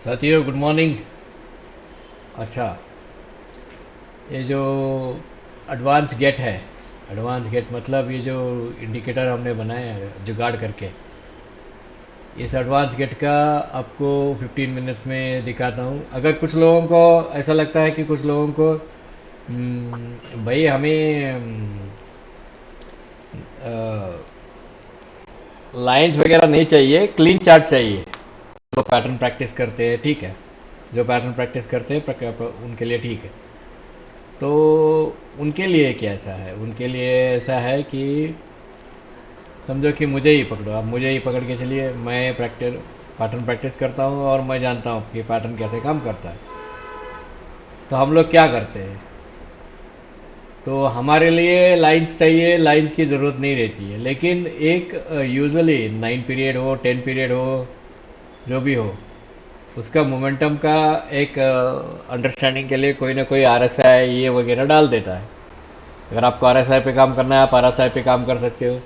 साथियों good morning. अच्छा, ये जो एडवांस गेट है, एडवांस गेट मतलब ये जो इंडिकेटर हमने बनाया है जुगाड़ करके, इस एडवांस गेट का आपको 15 मिनट्स में दिखाता हूँ। अगर कुछ लोगों को ऐसा लगता है कि कुछ लोगों को भाई हमें लाइंस वगैरह नहीं चाहिए, क्लीन चार्ट चाहिए। जो पैटर्न प्रैक्टिस करते हैं ठीक है, जो पैटर्न प्रैक्टिस करते हैं उनके लिए ठीक है। तो उनके लिए क्या ऐसा है, उनके लिए ऐसा है कि समझो कि मुझे ही पकड़ो, आप मुझे ही पकड़ के चलिए। मैं पैटर्न प्रैक्टिस करता हूँ और मैं जानता हूँ कि पैटर्न कैसे काम करता है। तो हम लोग क्या करते हैं, तो हमारे लिए लाइंस चाहिए, लाइंस की ज़रूरत नहीं रहती है। लेकिन एक यूजुअली 9 पीरियड हो, 10 पीरियड हो, जो भी हो, उसका मोमेंटम का एक अंडरस्टैंडिंग के लिए कोई ना कोई आरएसआई ये वगैरह डाल देता है। अगर आपको आरएसआई पे काम करना है, आप आरएसआई पे काम कर सकते हो।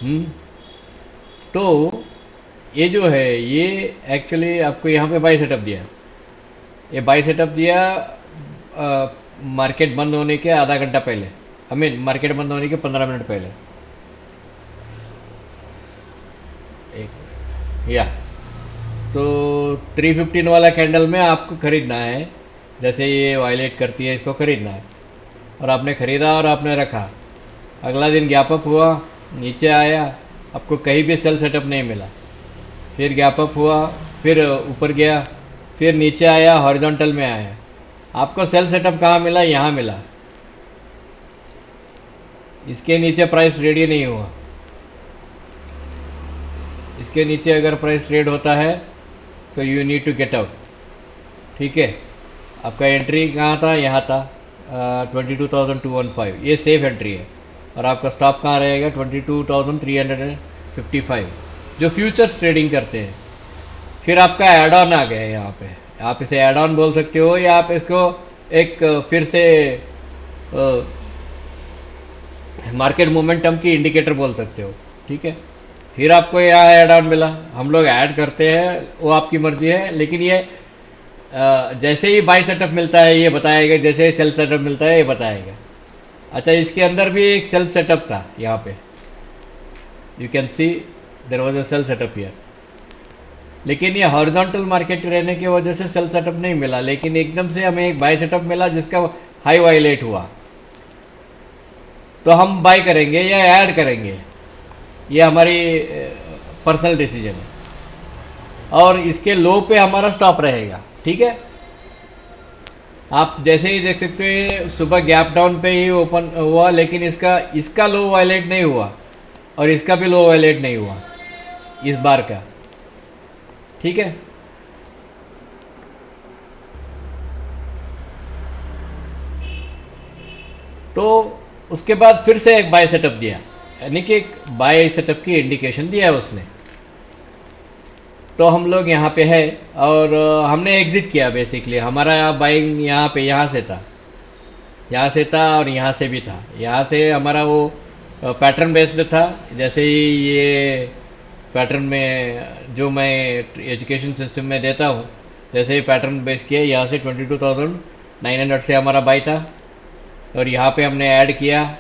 हम्म तो ये जो है, ये एक्चुअली आपको यहाँ पे बाई सेटअप दिया। ये बाई सेटअप दिया मार्केट बंद होने के आधा घंटा पहले, आई मीन मार्केट बंद होने के 15 मिनट पहले। एक या तो 315 वाला कैंडल में आपको खरीदना है। जैसे ये वायलेट करती है, इसको खरीदना है। और आपने खरीदा और आपने रखा। अगला दिन गैप अप हुआ, नीचे आया, आपको कहीं भी सेल सेटअप नहीं मिला। फिर गैप अप हुआ, फिर ऊपर गया, फिर नीचे आया, हॉरिजॉन्टल में आया। आपको सेल सेटअप कहाँ मिला? यहाँ मिला। इसके नीचे प्राइस रेडी नहीं हुआ। इसके नीचे अगर प्राइस ट्रेड होता है so you need to get out. ठीक है, आपका एंट्री कहाँ था? यहाँ था 22,215, ये सेफ एंट्री है। और आपका स्टॉप कहाँ रहेगा? 22,355, जो फ्यूचर्स ट्रेडिंग करते हैं। फिर आपका एड ऑन आ गया है यहाँ पे। आप इसे एड ऑन बोल सकते हो, या आप इसको एक फिर से मार्केट मोमेंटम की इंडिकेटर बोल सकते हो। ठीक है, फिर आपको यहाँ ऐड ऑन मिला। हम लोग ऐड करते हैं, वो आपकी मर्जी है। लेकिन ये जैसे ही बाई सेटअप मिलता है ये बताएगा, जैसे ही सेल सेटअप मिलता है ये बताएगा। अच्छा, इसके अंदर भी एक सेल सेटअप था यहाँ पे, you can see there was a sell setup here. लेकिन ये हॉरिजॉन्टल मार्केट रहने की वजह से सेल सेटअप नहीं मिला, लेकिन एकदम से हमें एक बाई सेटअप मिला जिसका हाई वायलेट हुआ। तो हम बाई करेंगे या ऐड करेंगे, ये हमारी पर्सनल डिसीजन है। और इसके लो पे हमारा स्टॉप रहेगा। ठीक है, आप जैसे ही देख सकते हैं सुबह गैप डाउन पे ही ओपन हुआ, लेकिन इसका इसका लो वायलेट नहीं हुआ और इसका भी लो वायलेट नहीं हुआ इस बार का। ठीक है, तो उसके बाद फिर से एक बाय सेटअप दिया, यानी कि एक बाय सेटअप की इंडिकेशन दिया है उसने। तो हम लोग यहाँ पे है और हमने एग्जिट किया। बेसिकली हमारा बाइंग यहाँ पे यहाँ से था, यहाँ से था और यहाँ से भी था। यहाँ से हमारा वो पैटर्न बेस्ड था। जैसे ही ये पैटर्न में जो मैं एजुकेशन सिस्टम में देता हूँ, जैसे ही पैटर्न बेस किया, यहाँ से 22,900 से हमारा बाई था। और यहाँ पे हमने ऐड किया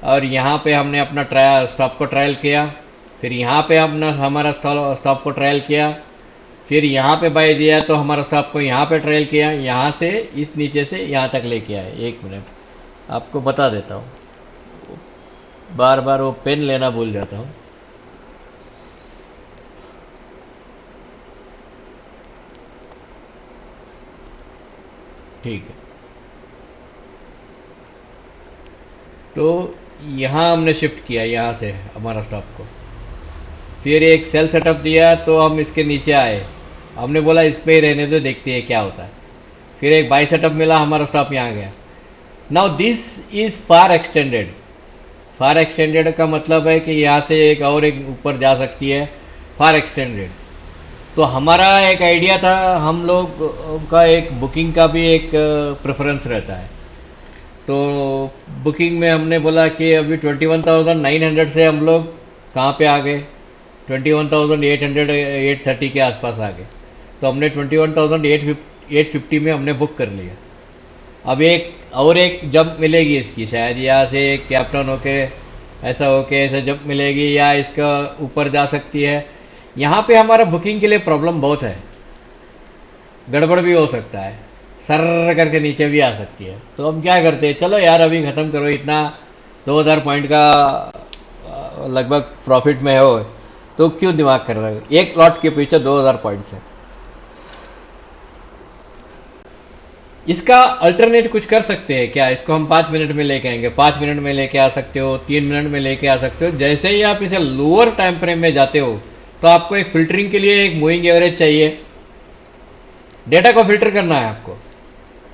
और यहाँ पे हमने अपना ट्रायल स्टॉप को ट्रायल किया। फिर यहाँ पे हमने हमारा स्टॉप को ट्रायल किया। फिर यहाँ पे बाय दिया तो हमारा स्टॉप को यहाँ पे ट्रायल किया। यहाँ से इस नीचे से यहाँ तक लेके आए। एक मिनट आपको बता देता हूँ, बार बार वो पेन लेना भूल जाता हूँ। ठीक है, तो यहाँ हमने शिफ्ट किया, यहाँ से हमारा स्टॉप को। फिर एक सेल सेटअप दिया तो हम इसके नीचे आए। हमने बोला इस पे ही रहने दो, देखते हैं क्या होता है। फिर एक बाई सेटअप मिला, हमारा स्टॉप यहाँ गया। Now this is far extended. Far extended का मतलब है कि यहाँ से एक और एक ऊपर जा सकती है, फार एक्सटेंडेड। तो हमारा एक आइडिया था, हम लोग का एक बुकिंग का भी एक प्रेफरेंस रहता है। तो बुकिंग में हमने बोला कि अभी 21,900 से हम लोग कहाँ पे आ गए? 21,800 830 के आसपास आ गए। तो हमने 21,850 में हमने बुक कर लिया। अब एक जंप मिलेगी इसकी, शायद यहाँ से एक कैप्टन होके ऐसा होके ऐसे जंप मिलेगी, या इसका ऊपर जा सकती है। यहाँ पे हमारा बुकिंग के लिए प्रॉब्लम बहुत है, गड़बड़ भी हो सकता है, सर करके नीचे भी आ सकती है। तो हम क्या करते हैं, चलो यार अभी ख़त्म करो, इतना 2000 पॉइंट का लगभग प्रॉफिट में हो, तो क्यों दिमाग कर रहे हो, एक लॉट के पीछे 2000 पॉइंट से। इसका अल्टरनेट कुछ कर सकते हैं क्या, इसको हम 5 मिनट में लेके आएंगे, 5 मिनट में लेके आ सकते हो, 3 मिनट में लेके आ सकते हो। जैसे ही आप इसे लोअर टाइम फ्रेम में जाते हो तो आपको एक फिल्टरिंग के लिए एक मूविंग एवरेज चाहिए, डेटा को फिल्टर करना है आपको।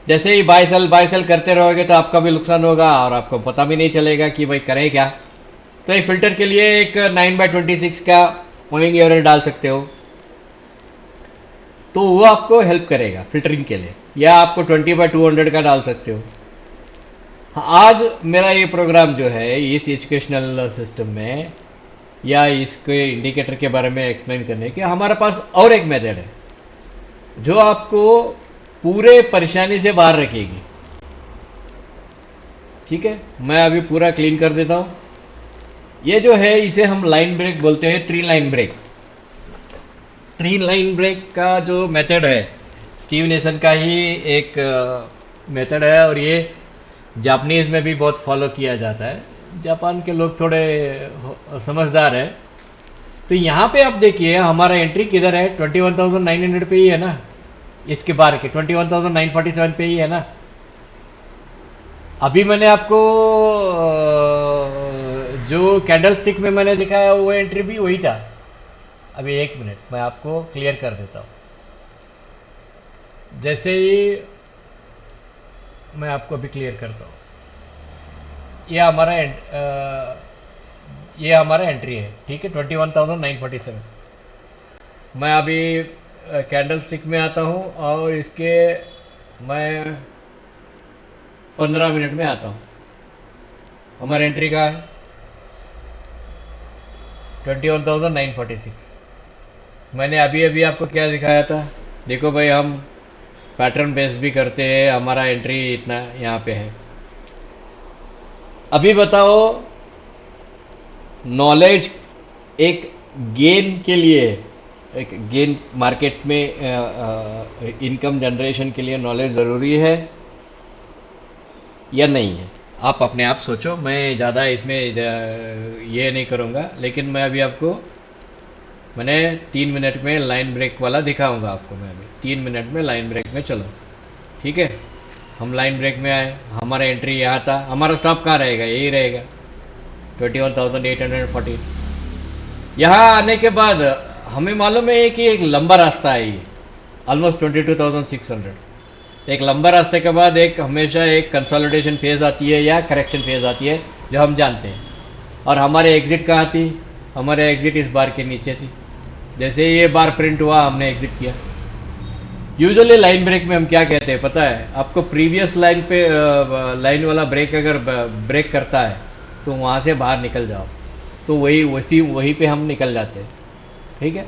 जैसे ही बाय सेल करते रहोगे तो आपका भी नुकसान होगा और आपको पता भी नहीं चलेगा कि भाई करें क्या। तो एक फिल्टर के लिए एक 9/26 का मूविंग एवरेज डाल सकते हो, तो वो आपको हेल्प करेगा फिल्टरिंग के लिए, या आपको 20/200 का डाल सकते हो। हाँ, आज मेरा ये प्रोग्राम जो है इस एजुकेशनल सिस्टम में या इसके इंडिकेटर के बारे में एक्सप्लेन करने के, हमारे पास और एक मेथड है जो आपको पूरे परेशानी से बाहर रखेगी। ठीक है, मैं अभी पूरा क्लीन कर देता हूं। ये जो है इसे हम लाइन ब्रेक बोलते हैं, 3 लाइन ब्रेक। 3 लाइन ब्रेक का जो मेथड है स्टीव नेसन का ही एक मेथड है, और ये जापानीज में भी बहुत फॉलो किया जाता है। जापान के लोग थोड़े समझदार है। तो यहाँ पे आप देखिए हमारा एंट्री किधर है, 21,900 पे ही है ना, इसके बार के 21,947 पे ही है ना। अभी मैंने आपको जो कैंडल स्टिक में मैंने दिखाया वो एंट्री भी वही था। अभी 1 मिनट मैं आपको क्लियर कर देता हूँ। जैसे ही मैं आपको अभी क्लियर करता हूँ, ये हमारा एंट्री है, ठीक है, 21,947। मैं अभी कैंडल स्टिक में आता हूँ और इसके मैं 15 मिनट में आता हूँ। हमारा एंट्री का है 21,946। मैंने अभी अभी आपको क्या दिखाया था, देखो भाई हम पैटर्न बेस भी करते हैं, हमारा एंट्री इतना यहाँ पे है। अभी बताओ, नॉलेज एक गेन के लिए, एक गेन मार्केट में इनकम जनरेशन के लिए नॉलेज ज़रूरी है या नहीं है? आप अपने आप सोचो, मैं ज़्यादा इसमें ये नहीं करूँगा, लेकिन मैं अभी आपको मैंने 3 मिनट में लाइन ब्रेक वाला दिखाऊंगा आपको। मैं अभी 3 मिनट में लाइन ब्रेक में चलो, ठीक है। हम लाइन ब्रेक में आए, हमारा एंट्री यहाँ था, हमारा स्टॉप कहाँ रहेगा, यही रहेगा 21,840। यहाँ आने के बाद हमें मालूम है कि एक लंबा रास्ता है, ये ऑलमोस्ट 22,600। एक लंबा रास्ते के बाद एक हमेशा एक कंसोलिडेशन फेज आती है या करेक्शन फेज आती है, जो हम जानते हैं। और हमारे एग्जिट कहाँ थी, हमारे एग्जिट इस बार के नीचे थी। जैसे ये बार प्रिंट हुआ हमने एग्जिट किया। यूजुअली लाइन ब्रेक में हम क्या कहते हैं पता है आपको, प्रीवियस लाइन पे लाइन वाला ब्रेक अगर ब्रेक करता है तो वहाँ से बाहर निकल जाओ, तो वहीं पे हम निकल जाते हैं। ठीक है,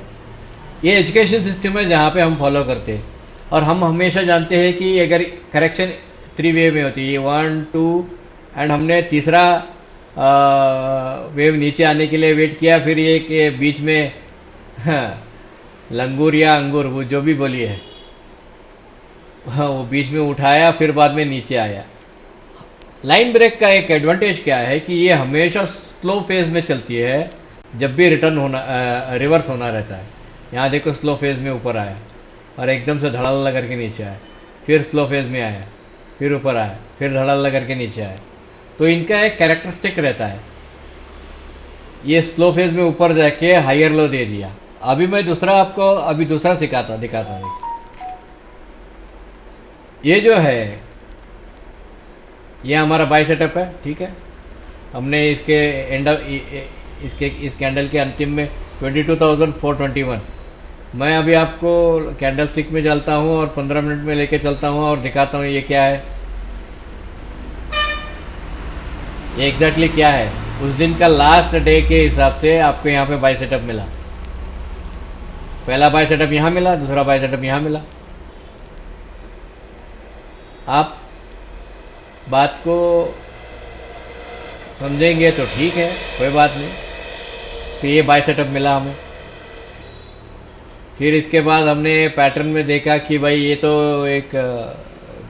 ये एजुकेशन सिस्टम है जहाँ पे हम फॉलो करते हैं। और हम हमेशा जानते हैं कि अगर करेक्शन 3 वेव में होती है, 1 2 एंड हमने तीसरा वेव नीचे आने के लिए वेट किया, फिर ये कि बीच में लंगूर या अंगूर, वो जो भी बोलिए है, हाँ, वो बीच में उठाया, फिर बाद में नीचे आया। लाइन ब्रेक का एक एडवांटेज क्या है कि ये हमेशा स्लो फेज में चलती है, जब भी रिटर्न होना रिवर्स होना रहता है। यहाँ देखो स्लो फेज में ऊपर आया और एकदम से धड़ल्ला करके नीचे आया, फिर स्लो फेज में आया, फिर ऊपर आया, फिर धड़ल्ला करके नीचे आया। तो इनका एक कैरेक्टरिस्टिक रहता है, ये स्लो फेज में ऊपर जाके हायर लो दे दिया। अभी मैं दूसरा दिखाता हूँ। ये जो है ये हमारा बाय सेटअप है, ठीक है। हमने इस कैंडल के अंतिम में 22,421। मैं अभी आपको कैंडल स्टिक में चलता हूँ और 15 मिनट में लेके चलता हूँ और दिखाता हूँ ये क्या है, ये एग्जैक्टली क्या है। उस दिन का लास्ट डे के हिसाब से आपको यहाँ पे बाय सेटअप मिला। पहला बाय सेटअप यहाँ मिला, दूसरा बाय सेटअप यहाँ मिला। आप बात को समझेंगे तो ठीक है, कोई बात नहीं। तो ये बाय सेटअप मिला हमें। फिर इसके बाद हमने पैटर्न में देखा कि भाई ये तो एक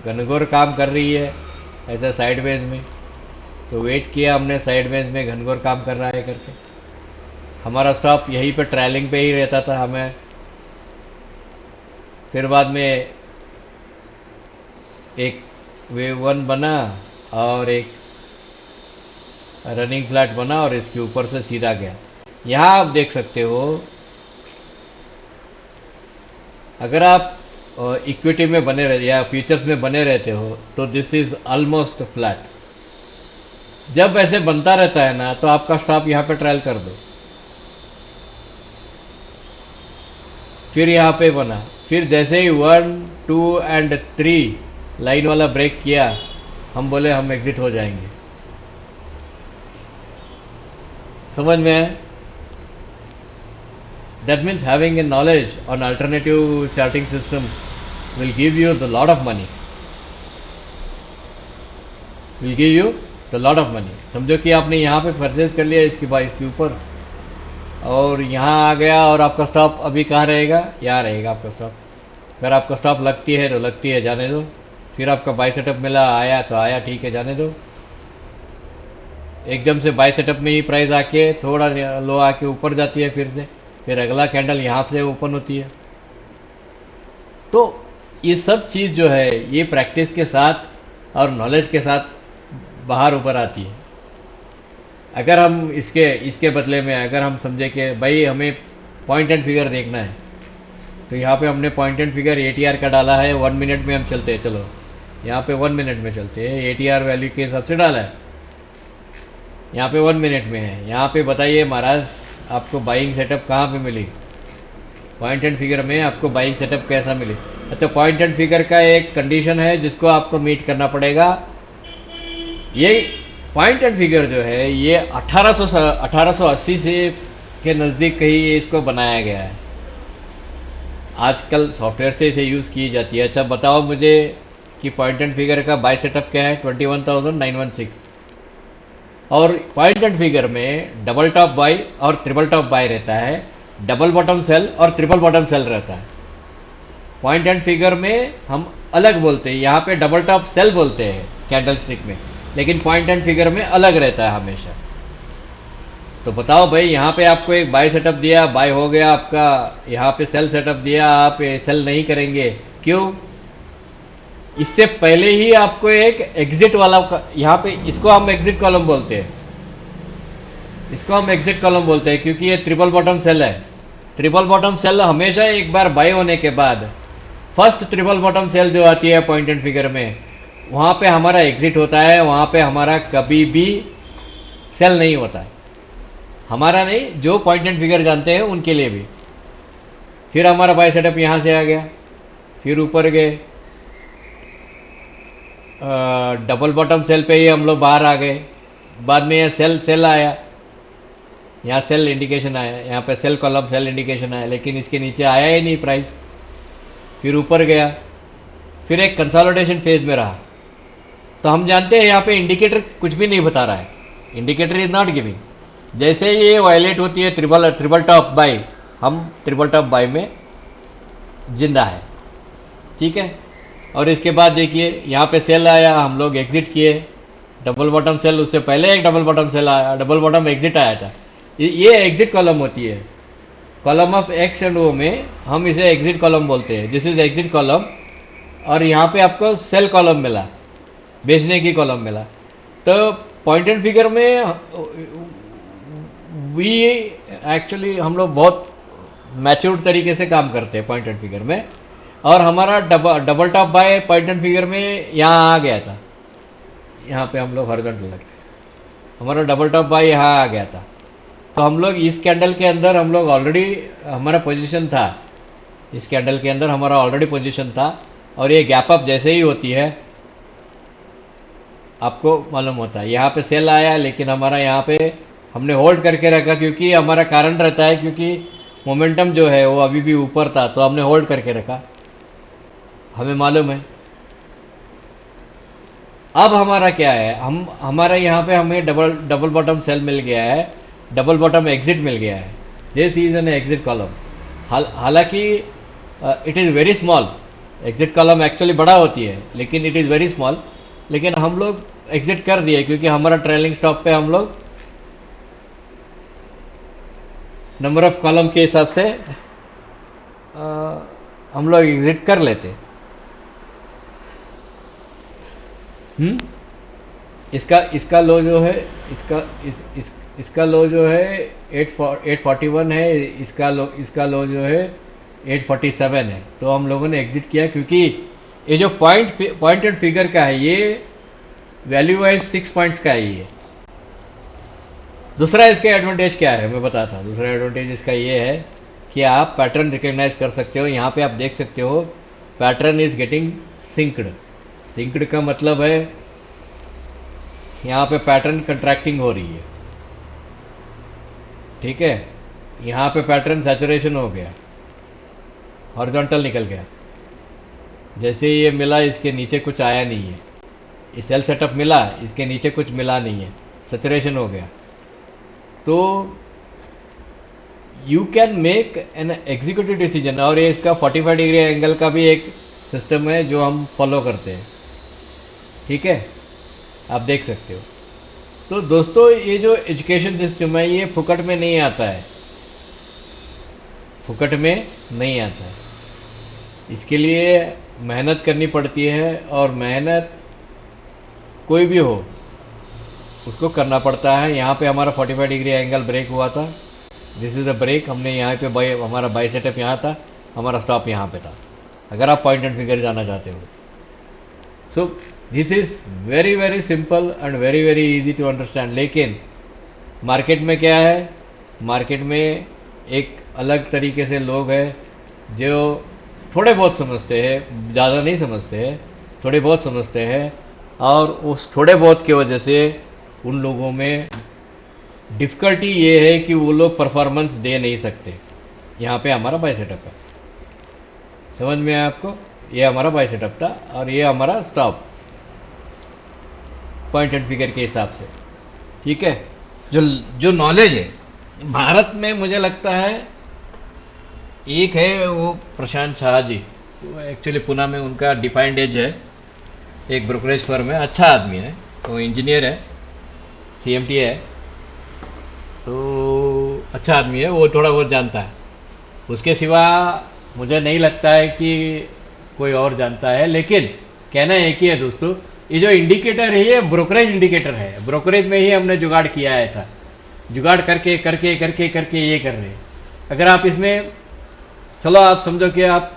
घनघोर काम कर रही है ऐसा साइडवेज में। तो वेट किया हमने, साइडवेज में घनघोर काम कर रहा है करके। हमारा स्टॉप यहीं पे ट्रायलिंग पे ही रहता था हमें। फिर बाद में एक वेव वन बना और एक रनिंग फ्लैट बना और इसके ऊपर से सीधा गया। यहाँ आप देख सकते हो, अगर आप इक्विटी में बने रहते या फ्यूचर्स में बने रहते हो तो दिस इज ऑलमोस्ट फ्लैट। जब ऐसे बनता रहता है ना तो आपका स्टॉप यहाँ पे ट्रायल कर दो। फिर यहाँ पे बना, फिर जैसे ही 1, 2 एंड 3 लाइन वाला ब्रेक किया, हम बोले हम एग्जिट हो जाएंगे। समझ में आया? That means having a knowledge on alternative charting system will give you the lot of money. Will give you the lot of money. समझो कि आपने यहाँ पे परचेज कर लिया इसके ऊपर, और यहाँ आ गया और आपका स्टॉप अभी कहाँ रहेगा? यहाँ रहेगा आपका स्टॉप। अगर आपका स्टॉप लगती है तो लगती है, जाने दो। फिर आपका बाय सेटअप मिला, आया तो आया, ठीक है, जाने दो। एकदम से बाय सेटअप में ही प्राइस आके थोड़ा लो आके ऊपर जाती है, फिर अगला कैंडल यहाँ से ओपन होती है। तो ये सब चीज़ जो है ये प्रैक्टिस के साथ और नॉलेज के साथ बाहर ऊपर आती है। अगर हम इसके बदले में अगर हम समझे कि भाई हमें पॉइंट एंड फिगर देखना है, तो यहाँ पे हमने पॉइंट एंड फिगर एटीआर का डाला है। 1 मिनट में हम चलते हैं, चलो यहाँ पे 1 मिनट में चलते हैं। एटीआर वैल्यू के हिसाब से डाला है, यहाँ पे 1 मिनट में है। यहाँ पे बताइए महाराज आपको बाइंग सेटअप कहाँ पे मिली? पॉइंट एंड फिगर में आपको बाइंग सेटअप कैसा मिली? अच्छा, पॉइंट एंड फिगर का एक कंडीशन है जिसको आपको मीट करना पड़ेगा। ये पॉइंट एंड फिगर जो है ये 1880 से के नज़दीक कहीं इसको बनाया गया है। आजकल सॉफ्टवेयर से इसे यूज़ की जाती है। अच्छा बताओ मुझे कि पॉइंट एंड फिगर का बाय सेटअप क्या है? 21,916। और पॉइंट एंड फिगर में डबल टॉप बाय और ट्रिपल टॉप बाय रहता है, डबल बॉटम सेल और ट्रिपल बॉटम सेल रहता है। पॉइंट एंड फिगर में हम अलग बोलते हैं, यहाँ पे डबल टॉप सेल बोलते हैं कैंडल स्टिक में, लेकिन पॉइंट एंड फिगर में अलग रहता है हमेशा। तो बताओ भाई, यहाँ पे आपको एक बाय सेटअप दिया, बाय हो गया आपका, यहाँ पे सेल सेटअप दिया, आप सेल नहीं करेंगे, क्यों? इससे पहले ही आपको एक एग्जिट वाला, यहाँ पे इसको हम एग्जिट कॉलम बोलते हैं, इसको हम एग्जिट कॉलम बोलते हैं क्योंकि ये ट्रिपल बॉटम सेल है। ट्रिपल बॉटम सेल हमेशा एक बार बाय होने के बाद फर्स्ट ट्रिपल बॉटम सेल जो आती है पॉइंट एंड फिगर में, वहाँ पे हमारा एग्जिट होता है, वहाँ पे हमारा कभी भी सेल नहीं होता है। हमारा नहीं, जो पॉइंट एंड फिगर जानते हैं उनके लिए भी। फिर हमारा बाय सेटअप यहाँ से आ गया, फिर ऊपर गए, डबल बॉटम सेल पे ही हम लोग बाहर आ गए। बाद में यह सेल आया, यहाँ सेल इंडिकेशन आया, यहाँ पे सेल कॉलम सेल इंडिकेशन आया, लेकिन इसके नीचे आया ही नहीं प्राइस। फिर ऊपर गया, फिर एक कंसोलिडेशन फेज में रहा। तो हम जानते हैं यहाँ पे इंडिकेटर कुछ भी नहीं बता रहा है, इंडिकेटर इज नॉट गिविंग। जैसे ये वायलेट होती है ट्रिपल टॉप बाय, हम ट्रिपल टॉप बाय में जिंदा है, ठीक है। और इसके बाद देखिए यहाँ पे सेल आया, हम लोग एग्जिट किए। डबल बॉटम सेल, उससे पहले एक डबल बॉटम सेल आया, डबल बॉटम एग्जिट आया था। ये एग्जिट कॉलम होती है, कॉलम ऑफ एक्स एंड ओ में हम इसे एग्जिट कॉलम बोलते हैं। This is exit column. और यहाँ पे आपको सेल कॉलम मिला, बेचने की कॉलम मिला। तो पॉइंट एंड फिगर में वी एक्चुअली हम लोग बहुत मैच्योर्ड तरीके से काम करते हैं पॉइंट एंड फिगर में। और हमारा double top by point and figure में यहाँ आ गया था, यहाँ पे हम लोग हॉरिजॉन्टल लगते, हमारा डबल टॉप बाय यहाँ आ गया था। तो हम लोग इस कैंडल के अंदर हम लोग ऑलरेडी, हमारा पोजीशन था, इस कैंडल के अंदर हमारा ऑलरेडी पोजीशन था। और ये गैप अप जैसे ही होती है आपको मालूम होता है, यहाँ पे सेल आया, लेकिन हमारा यहाँ पे हमने होल्ड करके रखा, क्योंकि हमारा कारण रहता है, क्योंकि मोमेंटम जो है वो अभी भी ऊपर था तो हमने होल्ड करके रखा, हमें मालूम है। अब हमारा क्या है, हम हमारा यहाँ पे हमें डबल डबल बॉटम सेल मिल गया है, डबल बॉटम एग्जिट मिल गया है। This is an exit column. हालांकि it is very small, exit column actually बड़ा होती है लेकिन इट इज़ वेरी स्मॉल, लेकिन हम लोग एग्जिट कर दिए क्योंकि हमारा ट्रेलिंग स्टॉप पे हम लोग नंबर ऑफ कॉलम के हिसाब से हम लोग एग्जिट कर लेते। हम्म इसका इसका लो जो है, इसका लो जो है 841 है, इसका लो जो है 847 है। तो हम लोगों ने एग्जिट किया क्योंकि ये जो पॉइंटेड फिगर का है ये वैल्यू वाइज 6 पॉइंट्स का है ये। दूसरा इसका एडवांटेज क्या है मैं बताता हूँ। दूसरा एडवांटेज इसका ये है कि आप पैटर्न रिकॉग्नाइज कर सकते हो। यहाँ पे आप देख सकते हो pattern is getting synced. Synced का मतलब है यहाँ पे पैटर्न कंट्रैक्टिंग हो रही है, ठीक है। यहाँ पे पैटर्न सैचुरेशन हो गया, हॉरिजॉन्टल निकल गया। जैसे ये मिला इसके नीचे कुछ आया नहीं है, ये सेल सेटअप मिला इसके नीचे कुछ मिला नहीं है, सैचुरेशन हो गया। तो you can make an executive decision. और ये इसका 45 डिग्री एंगल का भी एक सिस्टम है जो हम फॉलो करते हैं, ठीक है, आप देख सकते हो। तो दोस्तों ये जो एजुकेशन सिस्टम है ये फुकट में नहीं आता है, फुकट में नहीं आता है। इसके लिए मेहनत करनी पड़ती है और मेहनत कोई भी हो उसको करना पड़ता है। यहाँ पे हमारा 45 डिग्री एंगल ब्रेक हुआ था, दिस इज अ ब्रेक। हमने यहाँ पे हमारा बाई सेटअप यहाँ था, हमारा स्टॉप यहाँ पे था, अगर आप पॉइंट एंड फिगर जाना चाहते हो। So this is very very simple and very very easy to understand. लेकिन मार्केट में क्या है, मार्केट में एक अलग तरीके से लोग हैं जो थोड़े बहुत समझते हैं, ज़्यादा नहीं समझते हैं, थोड़े बहुत समझते हैं। और उस थोड़े बहुत की वजह से उन लोगों में डिफ़िकल्टी ये है कि वो लोग परफॉर्मेंस दे नहीं सकते। यहाँ पे हमारा बाई सेटअप है, समझ में आया आपको? ये हमारा बाई सेटअप था और ये हमारा स्टॉप पॉइंट एंड फिगर के हिसाब से, ठीक है। जो जो नॉलेज है भारत में, मुझे लगता है एक है वो प्रशांत शाह जी, वो एक्चुअली पुणे में उनका डिफाइंड एज है, एक ब्रोकरेज फर्म है, अच्छा आदमी है, वो इंजीनियर है, सीएमटी है, तो अच्छा आदमी है, वो थोड़ा बहुत जानता है। उसके सिवा मुझे नहीं लगता है कि कोई और जानता है। लेकिन कहना एक ही है दोस्तों, ये जो इंडिकेटर है ये ब्रोकरेज इंडिकेटर है, ब्रोकरेज में ही हमने जुगाड़ किया है, ऐसा जुगाड़ करके करके करके करके ये कर रहे हैं। अगर आप इसमें, चलो आप समझो कि आप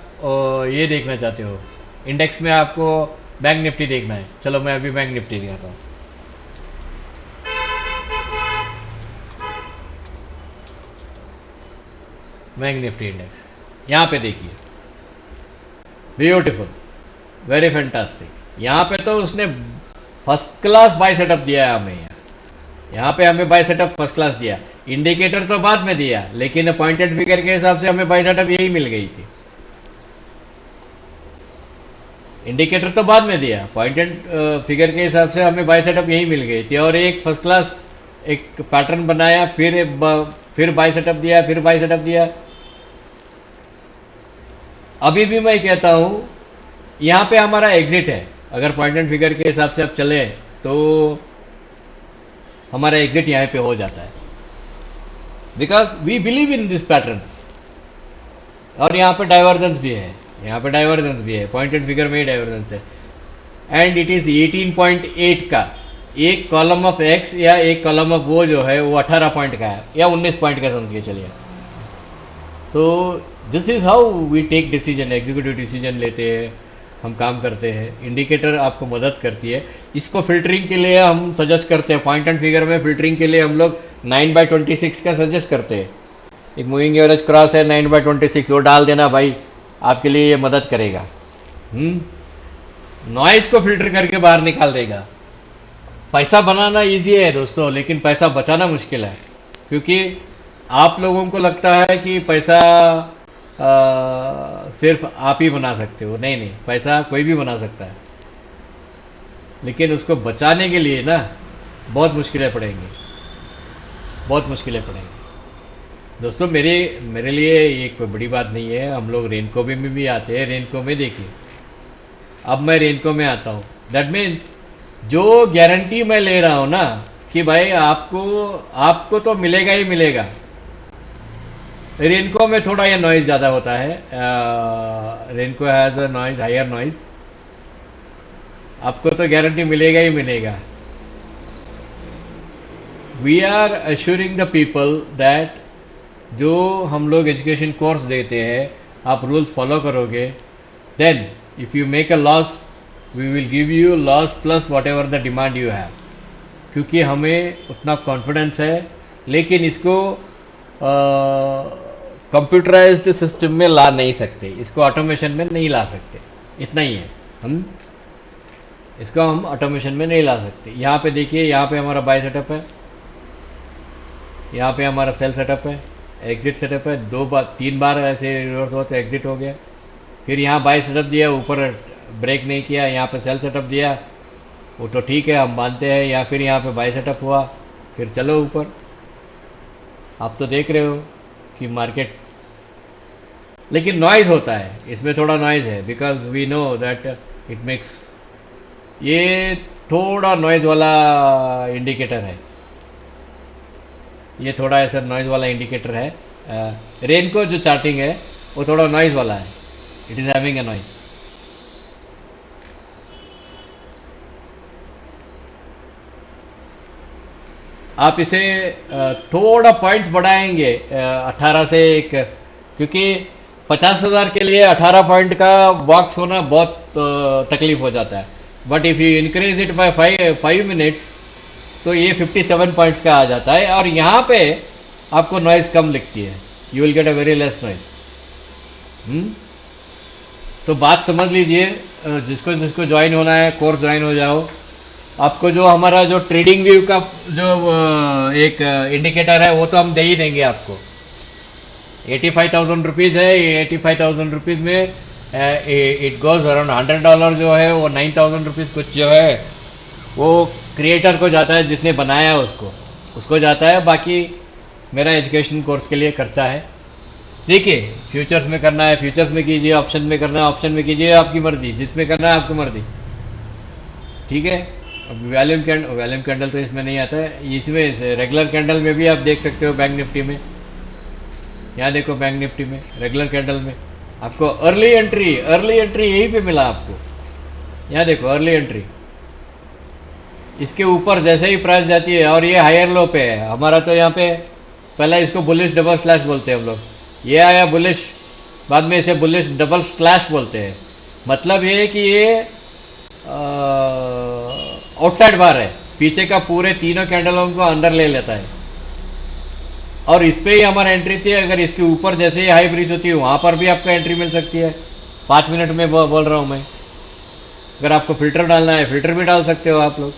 ये देखना चाहते हो, इंडेक्स में आपको बैंक निफ्टी देखना है, चलो मैं अभी बैंक निफ्टी दिखाता हूँ। बैंक निफ्टी इंडेक्स यहाँ पे देखिए, ब्यूटीफुल, वेरी फैंटास्टिक। यहाँ पे तो उसने फर्स्ट क्लास बाय सेटअप दिया है हमें, यहाँ पे हमें बाय सेटअप फर्स्ट क्लास दिया। इंडिकेटर तो बाद में दिया, लेकिन पॉइंटेड फिगर के हिसाब से हमें बाय सेटअप यही मिल गई थी। इंडिकेटर तो बाद में दिया, पॉइंटेड फिगर के हिसाब से हमें बाय सेटअप यही मिल गई थी। और एक फर्स्ट क्लास एक पैटर्न बनाया, फिर बाय सेटअप दिया, फिर बाय सेटअप दिया। अभी भी मैं कहता हूं यहां पे हमारा एग्जिट है, अगर पॉइंट एंड फिगर के हिसाब से आप चले तो हमारा एग्जिट यहां पे हो जाता है, because we believe in this patterns. और यहां पे डाइवर्जेंस भी है, यहाँ पे डाइवर्जेंस भी है, पॉइंट एंड फिगर में ही डाइवर्जेंस है। एंड इट इज 18.8 का, एक कॉलम ऑफ एक्स या एक कॉलम ऑफ वो जो है वो 18 पॉइंट का है या 19 पॉइंट का समझ के चलिए। So this is how we take decision, executive decision लेते हैं, हम काम करते हैं। इंडिकेटर आपको मदद करती है, इसको फिल्टरिंग के लिए हम सजेस्ट करते हैं। पॉइंट एंड फिगर में फिल्टरिंग के लिए हम लोग 9/26 का सजेस्ट करते हैं। एक मूविंग एवरेज क्रॉस है 9/26, वो डाल देना भाई, आपके लिए ये मदद करेगा। नॉइज को फिल्टर करके बाहर निकाल देगा। पैसा बनाना इजी है दोस्तों, लेकिन पैसा बचाना मुश्किल है, क्योंकि आप लोगों को लगता है कि पैसा सिर्फ आप ही बना सकते हो। नहीं नहीं, पैसा कोई भी बना सकता है, लेकिन उसको बचाने के लिए ना बहुत मुश्किलें पड़ेंगी, बहुत मुश्किलें पड़ेंगी। दोस्तों, मेरे मेरे लिए ये कोई बड़ी बात नहीं है। हम लोग रेनको में भी आते हैं। रेनको में देखिए, अब मैं रेनको में आता हूँ, दैट मीन्स जो गारंटी मैं ले रहा हूँ ना कि भाई आपको आपको तो मिलेगा ही मिलेगा। रेनको में थोड़ा ये नॉइज ज़्यादा होता है। Renko has a noise, higher noise. आपको तो गारंटी मिलेगा ही मिलेगा। We are assuring the people that जो हम लोग एजुकेशन कोर्स देते हैं, आप रूल्स फॉलो करोगे, then if you make a loss, we will give you loss plus whatever the demand you have, क्योंकि हमें उतना कॉन्फिडेंस है। लेकिन इसको कंप्यूटराइज्ड सिस्टम में ला नहीं सकते, इसको ऑटोमेशन में नहीं ला सकते, इतना ही है। हम इसको हम ऑटोमेशन में नहीं ला सकते। यहाँ पे देखिए, यहाँ पे हमारा बाय सेटअप है, यहाँ पे हमारा सेल सेटअप है, एग्जिट सेटअप है। 3 बार ऐसे रिवर्स हुआ तो एग्जिट हो गया। फिर यहाँ बाय सेटअप दिया, ऊपर ब्रेक नहीं किया, यहाँ पे सेल सेटअप दिया, वो तो ठीक है, हम मानते हैं। या फिर यहाँ पे बाय सेटअप हुआ, फिर चलो ऊपर। आप तो देख रहे हो कि मार्केट, लेकिन नॉइज होता है इसमें, थोड़ा नॉइज है, because we know that it makes, ये थोड़ा नॉइज वाला इंडिकेटर है, ये थोड़ा ऐसा नॉइज वाला इंडिकेटर है। रेनको जो चार्टिंग है वो थोड़ा नॉइज वाला है, it is having a noise. आप इसे थोड़ा पॉइंट्स बढ़ाएंगे 18 से एक, क्योंकि 50,000 के लिए 18 पॉइंट का बॉक्स होना बहुत तकलीफ हो जाता है। But if you increase it by 5 minutes तो ये 57 पॉइंट्स का आ जाता है, और यहाँ पे आपको नॉइज कम लिखती है, you will get a very less noise. तो बात समझ लीजिए, जिसको जिसको ज्वाइन होना है, कोर्स ज्वाइन हो जाओ। आपको जो हमारा जो ट्रेडिंग व्यू का जो एक इंडिकेटर है वो तो हम दे ही देंगे आपको। 85,000 रुपीज़ है, ये 85,000 रुपीज़ में इट गोज अराउंड $100 जो है वो 9,000 रुपीज़ कुछ जो है वो क्रिएटर को जाता है, जिसने बनाया उसको जाता है। बाकी मेरा एजुकेशन कोर्स के लिए खर्चा है। देखिए, फ्यूचर्स में करना है फ्यूचर्स में कीजिए, ऑप्शन में करना है ऑप्शन में कीजिए, आपकी मर्जी, जिसमें करना है आपकी मर्जी, ठीक है। अब वैल्यूम कैंडल तो इसमें नहीं आता है, इसमें रेगुलर कैंडल में भी आप देख सकते हो। बैंक निफ्टी में, यहाँ देखो, बैंक निफ्टी में रेगुलर कैंडल में आपको अर्ली एंट्री यहीं पे मिला आपको। यहाँ देखो, अर्ली एंट्री, इसके ऊपर जैसे ही प्राइस जाती है, और ये हायर लो पे है हमारा, तो यहाँ पे पहला इसको बुलिश डबल स्लैश बोलते हैं हम लोग। ये आया बुलिश, बाद में इसे बुलिश डबल स्लैश बोलते हैं। मतलब ये है कि ये आउटसाइड बार है, पीछे का पूरे तीनों कैंडलों को अंदर ले लेता है, और इस पे ही हमारा एंट्री थी। अगर इसके ऊपर जैसे ही हाई ब्रीज होती है, वहां पर भी आपको एंट्री मिल सकती है। 5 मिनट में बोल रहा हूं मैं। अगर आपको फिल्टर डालना है, फिल्टर भी डाल सकते हो आप लोग।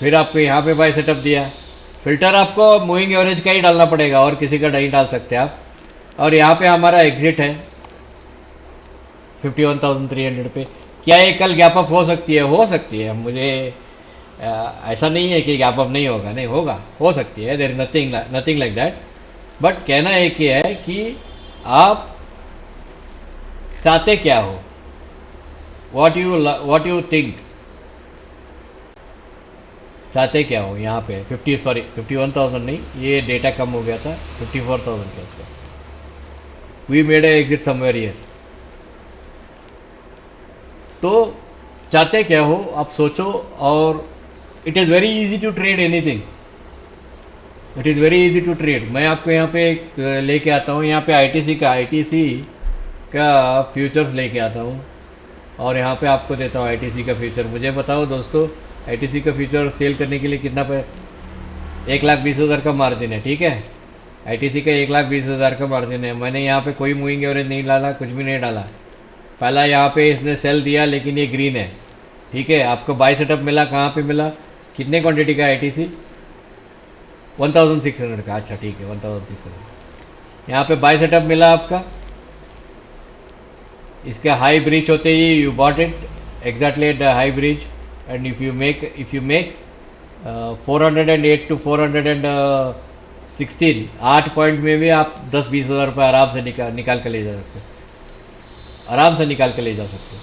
फिर आपको यहाँ पे बाय सेटअप दिया, फिल्टर आपको मूविंग एवरेज का ही डालना पड़ेगा, और किसी का नहीं डाल सकते आप। और यहाँ पे हमारा एग्जिट है 51,300 पे। क्या ये कल गैप अप हो सकती है? हो सकती है। मुझे ऐसा नहीं है कि गैप अप नहीं होगा, नहीं होगा, हो सकती है, there is nothing like that. But कहना एक ही है कि आप चाहते क्या हो, व्हाट यू थिंक, चाहते क्या हो। यहाँ पे 51,000 नहीं, ये डेटा कम हो गया था, 54,000 के आसपास। We made a exit somewhere here. तो चाहते क्या हो आप सोचो, और it is very easy to trade anything, it is very easy to trade. मैं आपको यहाँ पे लेके आता हूँ, यहाँ पे आईटीसी का फ्यूचर्स लेके आता हूँ, और यहाँ पे आपको देता हूँ आईटीसी का फ्यूचर। मुझे बताओ दोस्तों, आईटीसी का फ्यूचर सेल करने के लिए कितना 1,20,000 का मार्जिन है, ठीक है। आईटीसी का 1,20,000 का मार्जिन है। मैंने यहाँ पे कोई मूविंग एवरेज नहीं डाला, कुछ भी नहीं डाला। पहला यहाँ पे इसने सेल दिया, लेकिन ये ग्रीन है, ठीक है। आपको बाय सेटअप मिला, कहाँ पे मिला? कितने क्वांटिटी का आईटीसी? 1600 का। अच्छा ठीक है, 1600। यहाँ पे बाय सेटअप मिला आपका। इसके हाई ब्रीच होते ही you bought it exactly at the high breach, and if you make 408 to 416, 8 point में भी आप 10-20 हज़ार रुपये आराम से निकाल के ले जा सकते हो, आराम से निकाल के ले जा सकते हो।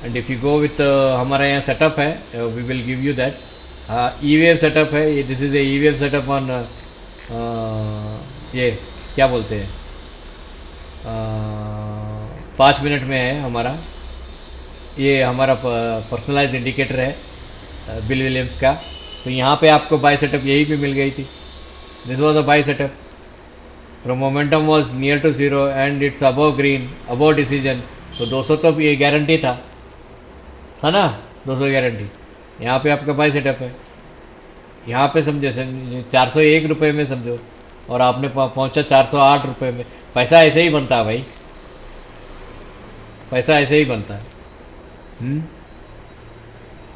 And if you go with हमारा यहाँ सेटअप है, we will give you that. E wave setup है, this is a E wave setup on, ये क्या बोलते हैं, 5 मिनट में है हमारा। ये हमारा पर्सनलाइज इंडिकेटर है बिल विलियम्स का। तो यहाँ पे आपको बाय सेटअप यही पे मिल गई थी। This was a buy setup from momentum was near to zero and it's above green, above decision. तो 200 तो ये गारंटी था ना, 200 गारंटी। यहाँ पे आपका बाय सेटअप है। यहाँ पे समझे 401 रुपये में समझो, और आपने पहुंचा 408 रुपये में। पैसा ऐसे ही बनता है भाई, पैसा ऐसे ही बनता है।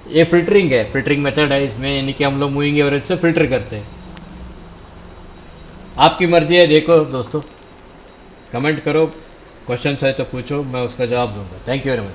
ये फिल्टरिंग है, फिल्टरिंग मेथड है इसमें, यानी कि हम लोग मूविंग एवरेज से फिल्टर करते हैं। आपकी मर्जी है, देखो दोस्तों, कमेंट करो, क्वेश्चन है तो पूछो, मैं उसका जवाब दूंगा। Thank you very much.